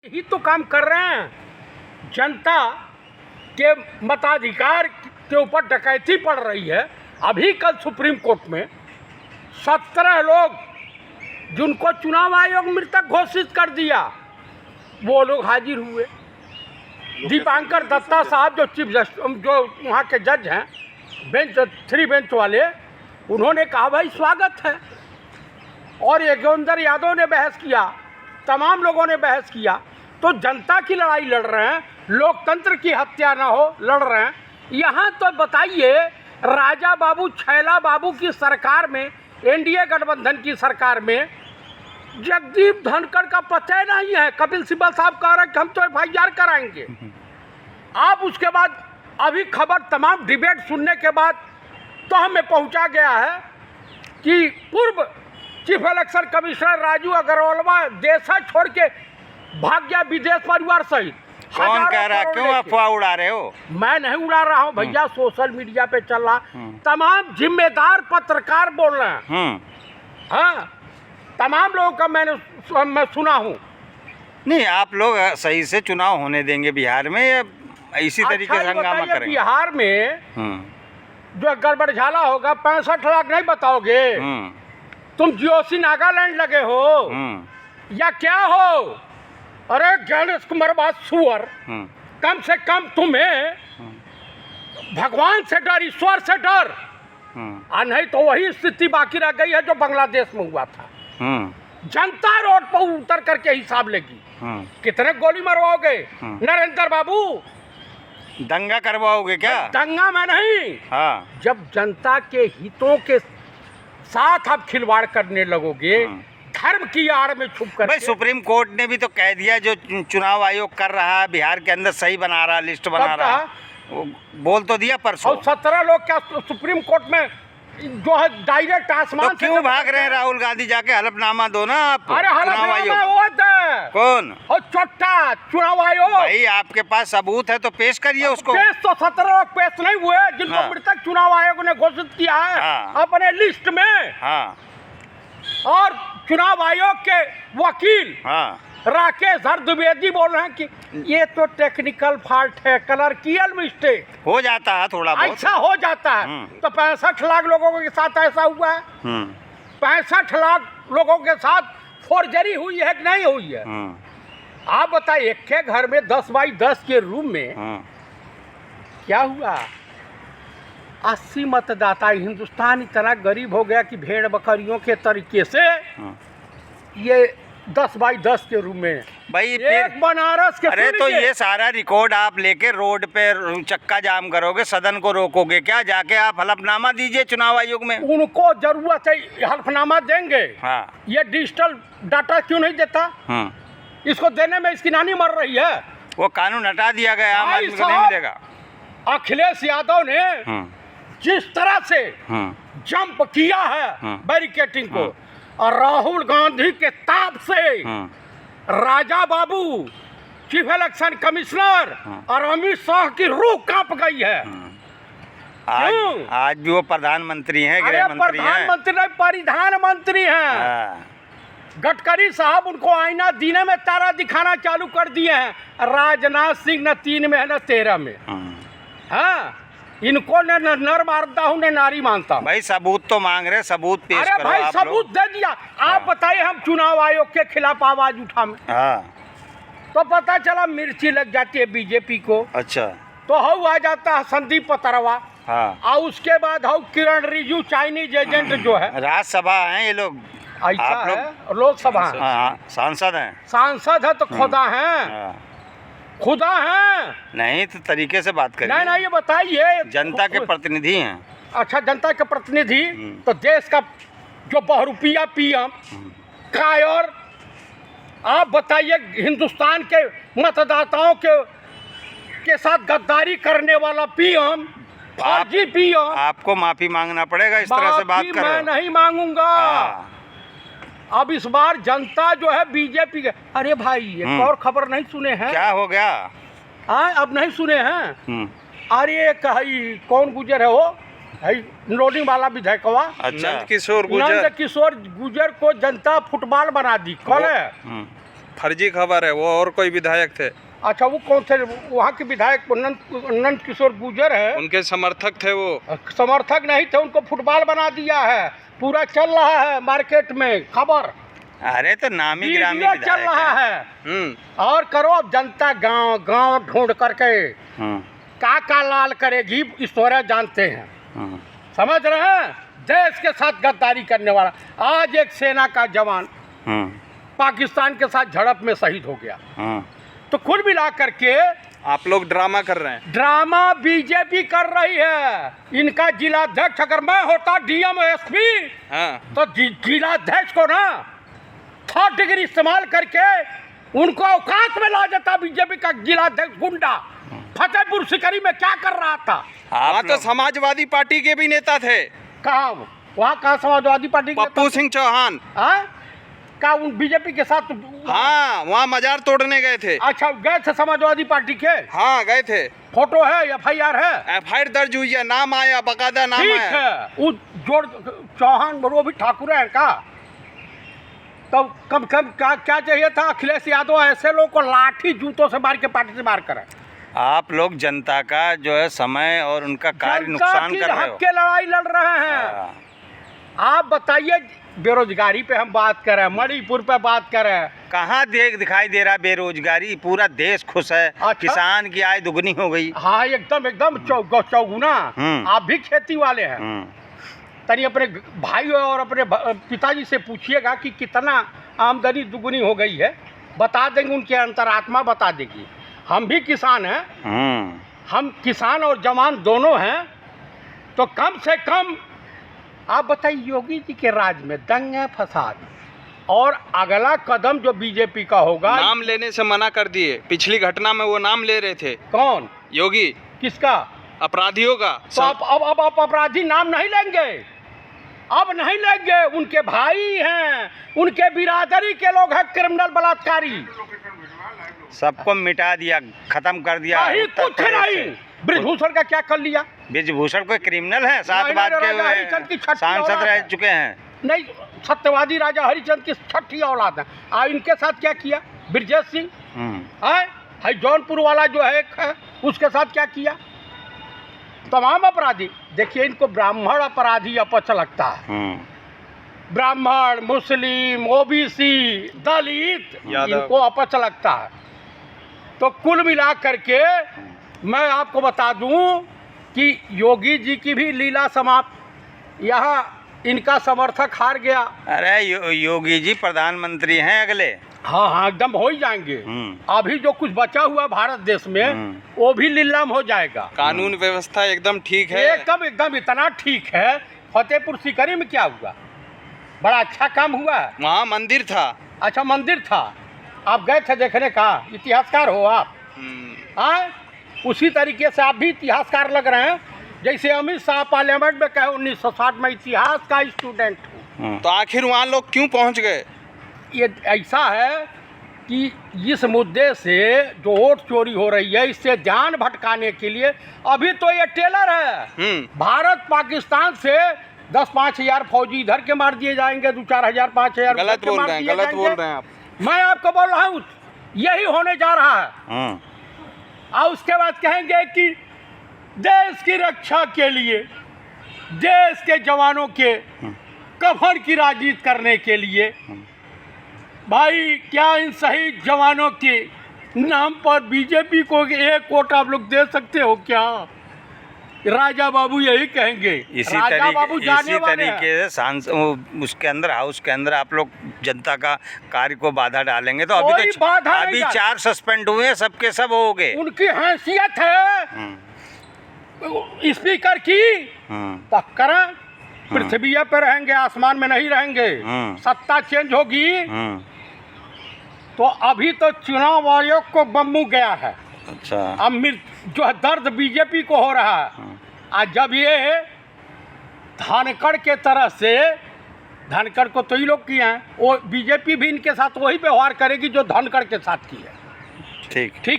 यही तो काम कर रहे हैं। जनता के मताधिकार के ऊपर डकैती पड़ रही है। अभी कल सुप्रीम कोर्ट में 17 लोग जिनको चुनाव आयोग मृतक घोषित कर दिया, वो लोग हाजिर हुए। दीपांकर दत्ता साहब जो चीफ जस्टिस, जो वहाँ के जज हैं, बेंच 3 बेंच वाले, उन्होंने कहा भाई स्वागत है। और योगेंद्र यादव ने बहस किया, तमाम लोगों ने बहस किया। तो जनता की लड़ाई लड़ रहे हैं, लोकतंत्र की हत्या ना हो लड़ रहे हैं। यहाँ तो बताइए, राजा बाबू छैला बाबू की सरकार में, एनडीए गठबंधन की सरकार में जगदीप धनखड़ का पता नहीं है। कपिल सिब्बल साहब कह रहे हैं कि हम तो FIR कराएंगे। आप उसके बाद अभी खबर तमाम डिबेट सुनने के बाद तो हमें पहुंचा गया है कि पूर्व chief election commissioner Raju Agrawal देश छोड़ के भाग गया विदेश परिवार सहित। कौन कह रहा है? क्यों अफवाह उड़ा रहे हो? मैं नहीं उड़ा रहा हूँ भैया, सोशल मीडिया पे चल रहा। तमाम जिम्मेदार पत्रकार बोल रहे हैं। हाँ, तमाम लोगों का मैं सुना हूँ। नहीं, आप लोग सही से चुनाव होने देंगे बिहार में या इसी तरीके से हंगामा करेंगे? बिहार में जो गड़बड़झाला होगा, 65 लाख नहीं बताओगे? तुम जीओसी नागालैंड लगे हो या क्या हो? अरे गणेश कुमार बात सुअर, कम से कम तुम्हें भगवान से डर, ईश्वर से डर। नहीं तो वही स्थिति बाकी रह गई है जो बांग्लादेश में हुआ था। जनता रोड पर उतर करके हिसाब लेगी। कितने गोली मरवाओगे नरेंद्र बाबू? दंगा करवाओगे क्या? दंगा में नहीं। हाँ। जब जनता के हितों के साथ आप खिलवाड़ करने लगोगे, धर्म की आड़ में छुप कर। भाई सुप्रीम कोर्ट ने भी तो कह दिया जो चुनाव आयोग कर रहा है बिहार के अंदर सही बना रहा, लिस्ट बना रहा है, वो बोल तो दिया परसों। और 17 लोग क्या सुप्रीम कोर्ट में जो है डायरेक्ट आसमान तो क्यों भाग रहे हैं? राहुल गांधी जाके हलफनामा दो ना आप। अरे चुनाव आयोग कौन? और छोटा चुनाव आयोग। भाई आपके पास सबूत है तो पेश करिए उसको। पेश तो 17 लोग पेश नहीं हुए जिनको मृतक चुनाव आयोग ने घोषित किया है अपने लिस्ट में। और चुनाव आयोग के वकील राकेश हर द्विवेदी बोल रहे हैं कि ये तो टेक्निकल फॉल्ट है, क्लर्कियल मिस्टेक हो जाता है, थोड़ा बहुत ऐसा हो जाता है। तो 65 लाख लोगों के साथ ऐसा हुआ है। 65 लाख लोगों के साथ फोर्जरी हुई है कि नहीं हुई है? आप बताइए, एक के घर में 10 बाई 10 के रूम में क्या हुआ? 80 मतदाता। हिंदुस्तान इतना गरीब हो गया कि भेड़ बकरियों के तरीके से ये 10 बाई 10 के रूम में भाई एक बनारस के। अरे तो ये सारा रिकॉर्ड आप लेके रोड पे चक्का जाम करोगे, सदन को रोकोगे क्या? जाके आप हलफनामा दीजिए चुनाव आयोग में। उनको जरूरत है, हलफनामा देंगे। ये डिजिटल डाटा क्यों नहीं देता? इसको देने में इसकी नानी मर रही है। वो कानून हटा दिया गया, आम आदमी को नहीं मिलेगा। अखिलेश यादव ने जिस तरह से जंप किया है बैरिकेटिंग को, और राहुल गांधी के ताप से Raja Babu chief election commissioner और अमित शाह की रूह कांप गई है। आज भी वो प्रधानमंत्री हैं, गृह मंत्री हैं। प्रधानमंत्री नहीं, परिधान मंत्री हैं। गडकरी साहब उनको आईना दीने में तारा दिखाना चालू कर दिए हैं। राजनाथ सिंह न 3 में है न 13 में। इनको ने नर मारता हूँ न नारी मानता। भाई सबूत तो मांग रहे, सबूत पेश करो। अरे भाई सबूत दे दिया। आप बताइए, हम चुनाव आयोग के खिलाफ आवाज उठा तो पता चला मिर्ची लग जाती है बीजेपी को। अच्छा। तो हाउ आ जाता है संदीप पतरवा। और उसके बाद how Kiran Rijiju, Chinese agent जो है। राज्यसभा है ये लोग, ऐसा है, लोकसभा सांसद हैं। सांसद है तो खुदा हैं, खुदा हैं। नहीं तो तरीके से बात करिए। नहीं, ये बताइए, जनता के प्रतिनिधि हैं। अच्छा, जनता के प्रतिनिधि तो देश का जो बहुरूपिया PM कायर, आप बताइए, हिंदुस्तान के मतदाताओं के साथ गद्दारी करने वाला PM, फर्जी PM। आपको माफी मांगना पड़ेगा इस तरह से बात कर रहे हो। मैं नहीं मांगूंगा। अब इस बार जनता जो है बीजेपी के। अरे भाई, एक और खबर नहीं सुने हैं? क्या हो गया? अब नहीं सुने हैं? अरे कौन गुजर है वो, लोडिंग वाला विधायकवा। अच्छा। नंद किशोर गुजर को जनता फुटबॉल बना दी। कल है फर्जी खबर है, वो और कोई विधायक थे, अच्छा, वो कौन थे? वहाँ के विधायक नंद किशोर गुर्जर है, उनके समर्थक थे वो। समर्थक नहीं थे, उनको फुटबॉल बना दिया है, पूरा चल रहा है मार्केट में खबर, अरे तो नामी गिरामी वीडियो चल विधायक रहा है। है। और करो अब जनता गांव गांव ढूंढ करके का लाल करेगी, ईश्वर जानते हैं। समझ रहे हैं? देश के साथ गद्दारी करने वाला। आज एक सेना का जवान पाकिस्तान के साथ झड़प में शहीद हो गया। तो कुल मिला करके आप लोग ड्रामा कर रहे हैं। ड्रामा बीजेपी कर रही है। इनका जिलाध्यक्ष अगर मैं होता डीएम एसपी, हाँ, तो जिलाध्यक्ष को ना 3rd डिग्री इस्तेमाल करके उनको औकात में ला देता। बीजेपी का जिलाध्यक्ष गुंडा फतेहपुर सिकरी में क्या कर रहा था? वहाँ तो समाजवादी पार्टी के भी नेता थे। कहाँ? वहाँ कहाँ समाजवादी पार्टी के पप्पू सिंह चौहान। हाँ, का उन बीजेपी के साथ? हाँ, वहाँ मजार तोड़ने गए थे। अच्छा, गए थे समाजवादी पार्टी के? हाँ, गए थे। फोटो है, FIR है, FIR दर्ज हुई है, नाम आया, बकायदा नाम ठीक आया। है। वो जोड़ चौहान वो भी ठाकुर है का? तो कम क्या चाहिए था? अखिलेश यादव ऐसे लोग को लाठी जूतों से मार के पार्टी से बाहर करें। आप लोग जनता का जो है समय और उनका कार्य नुकसान कर रहे हक हो। के लड़ाई लड़ रहे हैं। आप बताइए, बेरोजगारी पे हम बात करें, मणिपुर पे बात करें, कहाँ दिखाई दे रहा बेरोजगारी? पूरा देश खुश है। अच्छा? किसान की आय दुगनी हो गई। हाँ, एकदम चौगुना। आप भी खेती वाले हैं, तनी अपने भाई और अपने पिताजी से पूछिएगा कि कितना आमदनी दुगनी हो गई है, बता देंगे, उनकी अंतरात्मा बता देगी। हम भी किसान हैं, हम किसान और जवान दोनों हैं, तो कम से कम आप बताइए, योगी जी के राज में दंगे फसाद और अगला कदम जो बीजेपी का होगा। नाम लेने से मना कर दिए। पिछली घटना में वो नाम ले रहे थे। कौन? योगी। किसका? अपराधियों का। तो अब आप अपराधी नाम नहीं लेंगे, अब नहीं लेंगे। उनके भाई हैं, उनके बिरादरी के लोग हैं क्रिमिनल बलात्कारी। सबको मिटा दिया, खत्म कर दिया। कुछ नहीं। ब्रिजभूषण का क्या कर लिया? ब्रिजभूषण कोई क्रिमिनल है? 7 बार के सांसद रह चुके हैं। नहीं, सत्यवादी राजा हरिचंद की 6ठी औलाद है। इनके साथ क्या किया? ब्रजेश सिंह है, जौनपुर वाला जो है उसके साथ क्या किया? तमाम अपराधी। देखिए, इनको ब्राह्मण अपराधी अपच लगता है। ब्राह्मण, मुस्लिम, OBC, दलित, इनको अपच लगता है। तो कुल मिला करके मैं आपको बता दूं कि योगी जी की भी लीला समाप्त। यहाँ इनका समर्थक हार गया। अरे योगी जी प्रधानमंत्री हैं अगले। हाँ, एकदम हो ही जाएंगे। अभी जो कुछ बचा हुआ भारत देश में वो भी नीलाम हो जाएगा। कानून व्यवस्था एकदम ठीक है। एकदम इतना ठीक है। फतेहपुर सिकरी में क्या हुआ? बड़ा अच्छा काम हुआ। वहाँ मंदिर था। अच्छा, मंदिर था, आप गए थे देखने का? इतिहासकार हो आप? उसी तरीके से आप भी इतिहासकार लग रहे हैं, जैसे अमित शाह पार्लियामेंट में कहे 1960 में इतिहास का स्टूडेंट हूँ। तो आखिर वहाँ लोग क्यों पहुँच गए? ये ऐसा है कि इस मुद्दे से जो वोट चोरी हो रही है, इससे ध्यान भटकाने के लिए अभी तो ये टेलर है। भारत पाकिस्तान से 10-5 हजार फौजी इधर के मार दिए जाएंगे, 2-4 हजार 5 हजार। गलत बोल रहे हैं आप। मैं आपको बोल रहा हूँ, यही होने जा रहा है। और उसके बाद कहेंगे कि देश की रक्षा के लिए, देश के जवानों के कफन की राजनीति करने के लिए, भाई क्या इन शहीद जवानों के नाम पर बीजेपी को 1 वोट आप लोग दे सकते हो क्या? राजा बाबू यही कहेंगे। इसी तरीके से उसके अंदर, हाउस के अंदर आप लोग जनता का कार्य को बाधा डालेंगे तो अभी तो अभी 4 सस्पेंड हुए, सबके सब हो गए। उनकी हैसियत है स्पीकर की, पक्का पृथ्वी पे रहेंगे, आसमान में नहीं रहेंगे। सत्ता चेंज होगी तो अभी तो चुनाव आयोग को बम्मू गया है। अच्छा, अब जो है दर्द बीजेपी को हो रहा है। आज जब ये धनखड़ के तरह से, धनखड़ को तो ही लोग किए हैं, वो बीजेपी भी इनके साथ वही व्यवहार करेगी जो धनखड़ के साथ की है। ठीक।